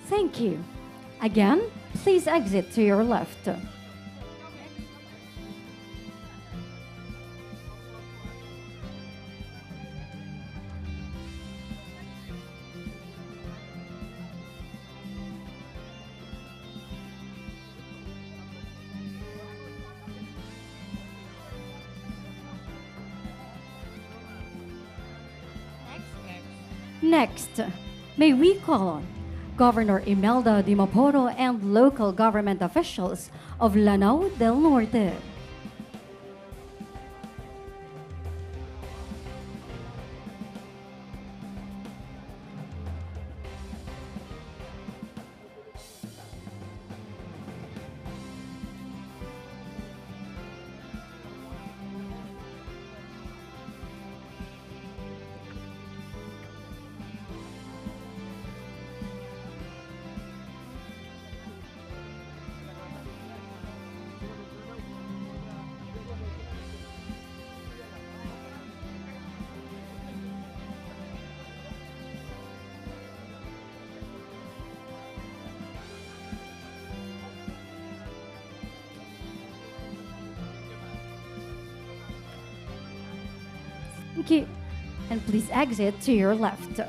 Thank you. Again, please exit to your left. Next, may we call on Governor Imelda Di Maporo and local government officials of Lanao del Norte. Thank you. And please exit to your left.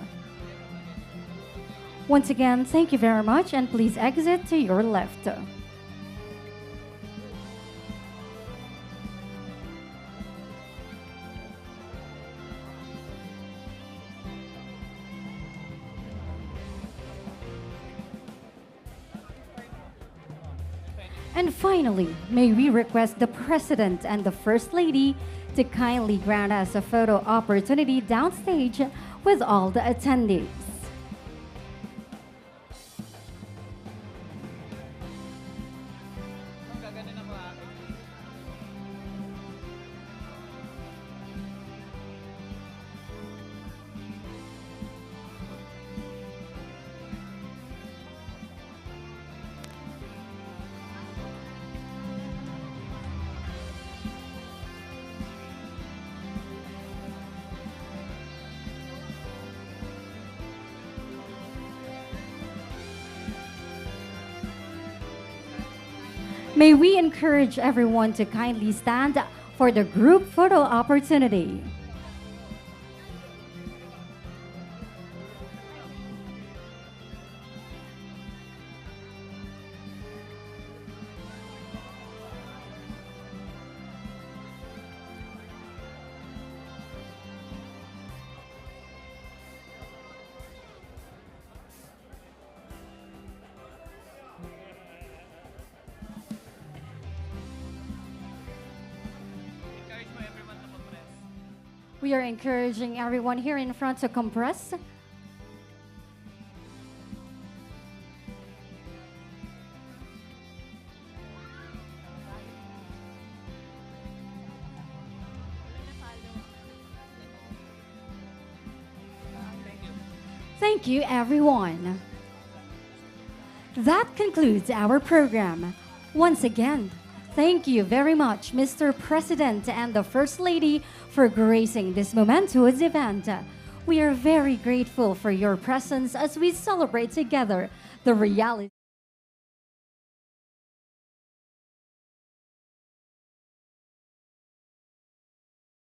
Once again, thank you very much, and please exit to your left. And finally, may we request the President and the First Lady to kindly grant us a photo opportunity downstage with all the attendees. May we encourage everyone to kindly stand for the group photo opportunity. We are encouraging everyone here in front to compress. Thank you, everyone. That concludes our program. Once again, thank you very much, Mr. President and the First Lady, for gracing this momentous event. We are very grateful for your presence as we celebrate together the reality